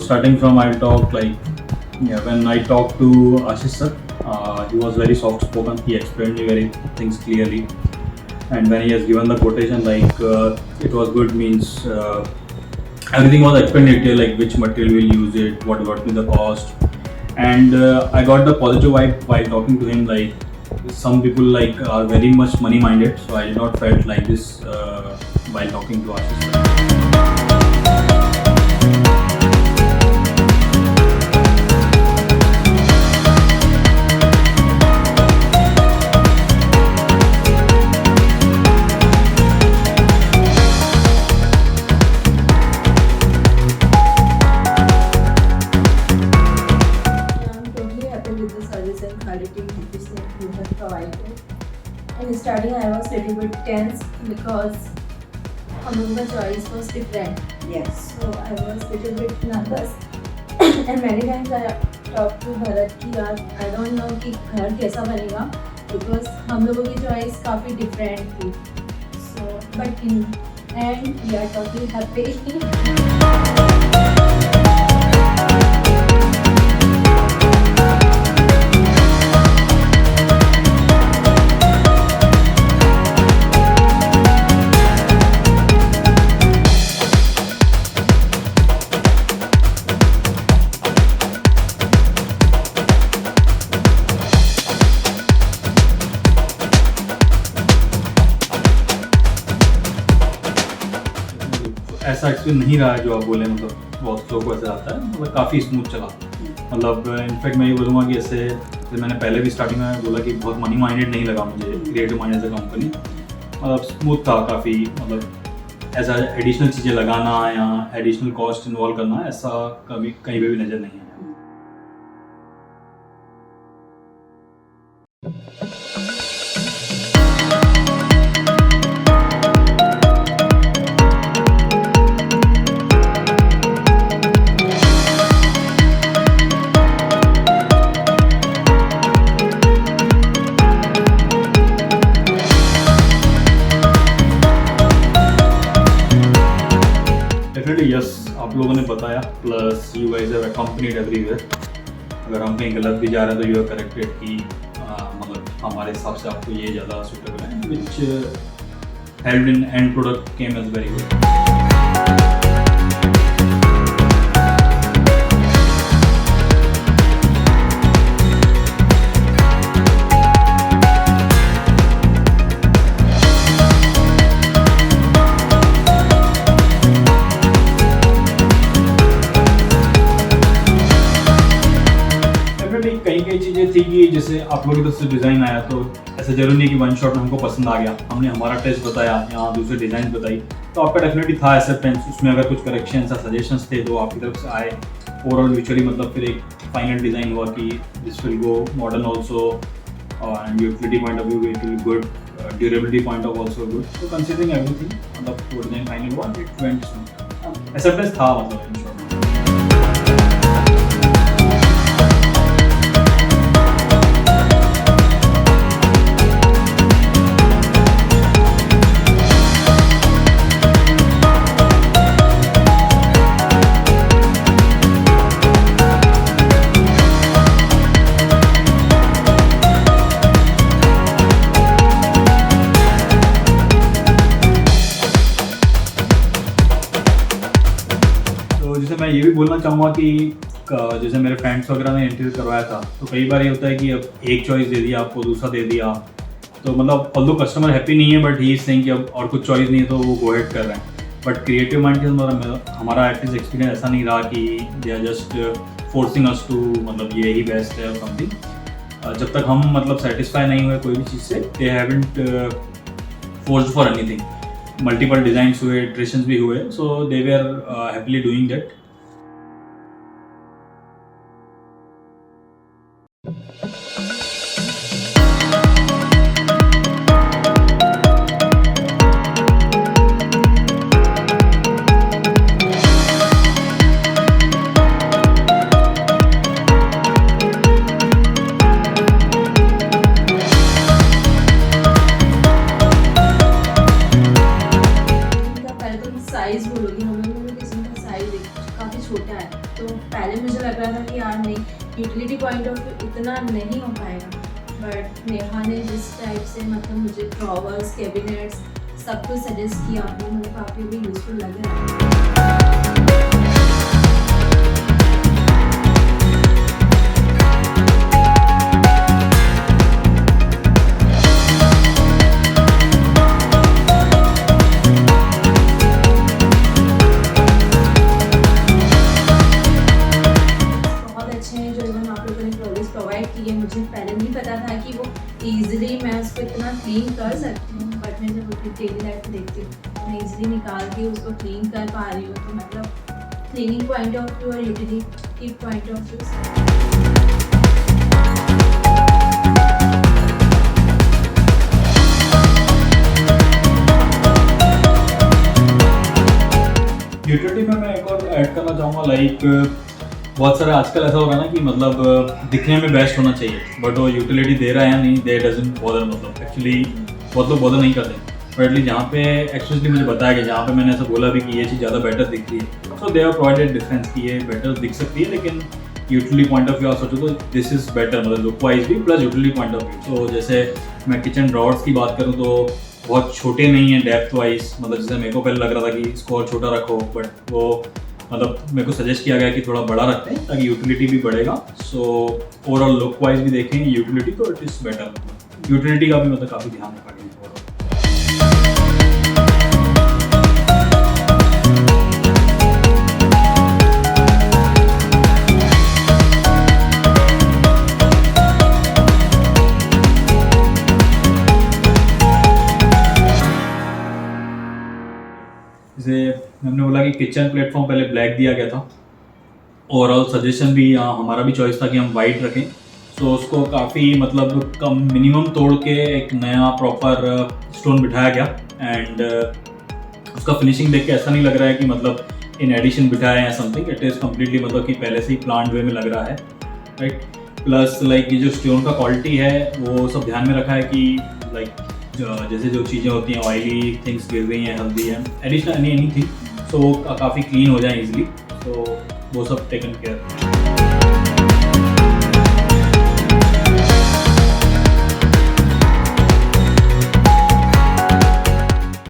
Starting from I'll talk like when I talked to Ashish sir, he was very soft spoken. He explained me very things clearly, and when he has given the quotation like it was good means everything was explained in detail like which material we'll use it, what will be the cost, and I got the positive vibe while talking to him. Like some people like are very much money minded, so I did not felt like this while talking to Ashish sir. With the service and quality which you have provided. In starting, I was little bit tense because हम लोगों का choice was different. Yes. So I was little bit nervous. And many times I talked to Bharat कि यार I don't know कि घर कैसा बनेगा because हम लोगों की choice काफ़ी different थी. So but in end we are totally happy. ऐसा एक्सपीरियंस नहीं रहा है जो आप बोले, मतलब बहुत लोगों को ऐसा आता है, मतलब काफ़ी स्मूथ चला। मतलब इनफैक्ट मैं ये बोलूँगा कि ऐसे जैसे मैंने पहले भी स्टार्टिंग में बोला कि बहुत मनी माइंडेड नहीं लगा मुझे creative mind as a company. मतलब स्मूथ था काफ़ी, मतलब ऐसा एडिशनल चीज़ें लगाना या एडिशनल कॉस्ट इन्वॉल्व करना ऐसा कभी कहीं पे भी नज़र नहीं है। डेफिनेटली यस, आप लोगों ने बताया, plus you guys have accompanied everywhere. अगर हम कहीं गलत भी जा रहे हैं तो यू आर करेक्टेड कि मतलब हमारे हिसाब से आपको ये ज़्यादा सूटेबल है, which help in end product came as very good. कई चीज़ें थी कि जैसे आप लोगों की तरफ से डिज़ाइन आया तो ऐसा जरूरी नहीं कि वन शॉट में हमको पसंद आ गया, हमने हमारा टेस्ट बताया या दूसरे डिज़ाइन बताई तो आपका डेफिनेटली था एक्सेप्टेंस। उसमें अगर कुछ करेक्शंस या सजेशंस थे तो आपकी तरफ से आए। ओवरऑल म्यूचुअली मतलब फिर एक फाइनल डिज़ाइन हुआ कि this will go modern also and utility point of view it will good, durability point of also good. तो कंसिडरिंग एवरीथिंग मतलब वो डिज़ाइन फाइनल हुआ, इट वेंट स्मूथ, एक्सेप्टेंस था मतलब इन शॉर्ट। जैसे मैं ये भी बोलना चाहूँगा कि जैसे मेरे फ्रेंड्स वगैरह ने इंटरव्यू करवाया था तो कई बार ये होता है कि अब एक चॉइस दे दिया आपको, दूसरा दे दिया, तो मतलब ऑल्दो कस्टमर हैप्पी नहीं है बट ही इज सेइंग कि अब और कुछ चॉइस नहीं है तो वो गो हेड कर रहे हैं। बट क्रिएटिव माइंड के अंदर हमारा एटलीस्ट एक्सपीरियंस ऐसा नहीं रहा कि they are just forcing us to मतलब ये ही बेस्ट है और समथिंग। जब तक हम मतलब सेटिस्फाई नहीं हुए कोई भी चीज़ से, they haven't forced for anything. Multiple designs हुए, इटरेशंस भी हुए, सो दे वर हैप्पीली डूइंग दैट। इनका पहले तो साइज़ बोलूँगी, हम लोगों ने किसी का साइज़ काफ़ी छोटा है, तो पहले मुझे लग रहा था कि यार नहीं, यूटिलिटी पॉइंट ऑफ व्यू इतना नहीं हो पाएगा, बट नेहा ने जिस टाइप से मतलब मुझे ड्रॉवर्स, कैबिनेट्स सब कुछ सजेस्ट किया, वो मुझे काफ़ी भी यूज़फुल लग रहा है। बहुत अच्छे हैं जो इन्होंने आप लोगों ने प्रोडक्ट्स प्रोवाइड किए। मुझे पहले नहीं पता था कि वो ईजिली मैं उसको इतना क्लीन कर सकती हूँ, बट मैं जब अपनी डेली लाइफ में देखती हूँ मैं ईजिली निकाल के उसको क्लीन कर पा रही हूँ, तो मतलब क्लीनिंग पॉइंट ऑफ व्यू और यूटिलिटी पॉइंट ऑफ व्यू से यूटिलिटी में मैं एक और ऐड करना चाहूँगा, लाइक बहुत सारे आजकल ऐसा हो रहा है ना कि मतलब दिखने में बेस्ट होना चाहिए, बट वो यूटिलिटी दे रहा है या नहीं, दे डजंट बॉदर, मतलब एक्चुअली बहुत लोग बॉदर नहीं करते, बट एटलीस्ट जहाँ पे एक्चुअली मुझे बताया कि जहाँ पे मैंने ऐसा बोला भी कि ये चीज़ ज़्यादा बेटर दिख रही है, सो दे आर प्रोवाइडेड डिफरेंस कि ये बेटर दिख सकती है, लेकिन यूटिलिटी पॉइंट ऑफ व्यू आप सोचो तो दिस इज़ बेटर, मतलब लुक वाइज भी plus utility point of view. तो जैसे मैं किचन ड्रॉवर्स की बात करूँ तो बहुत छोटे नहीं हैं डेप्थ वाइज, मतलब जैसे मेरे को पहले लग रहा था कि इसको और छोटा रखो, बट वो मतलब मेरे को सजेस्ट किया गया कि थोड़ा बड़ा रखते हैं ताकि यूटिलिटी भी बढ़ेगा, सो ओवरऑल लुक वाइज भी देखें यूटिलिटी तो इट इज़ बेटर, यूटिलिटी का भी मतलब काफ़ी ध्यान रखा गया है। जैसे हमने बोला कि किचन प्लेटफॉर्म पहले ब्लैक दिया गया था, ओवरऑल सजेशन भी हमारा भी चॉइस था कि हम वाइट रखें, सो उसको काफ़ी मतलब कम मिनिमम तोड़ के एक नया प्रॉपर स्टोन बिठाया गया, एंड उसका फिनिशिंग देख के ऐसा नहीं लग रहा है कि मतलब इन एडिशन बिठाया है या समथिंग, इट इज़ कम्प्लीटली मतलब कि पहले से ही प्लांट वे में लग रहा है, राइट। प्लस लाइक ये जो स्टोन का क्वालिटी है वो सब ध्यान में रखा है कि लाइक जैसे जो चीज़ें होती हैं ऑयली थिंग्स गिर रही हैं, हल्दी है, एडिशनल एनी थिंग, सो काफ़ी क्लीन हो जाए इजीली, तो वो सब टेकन केयर।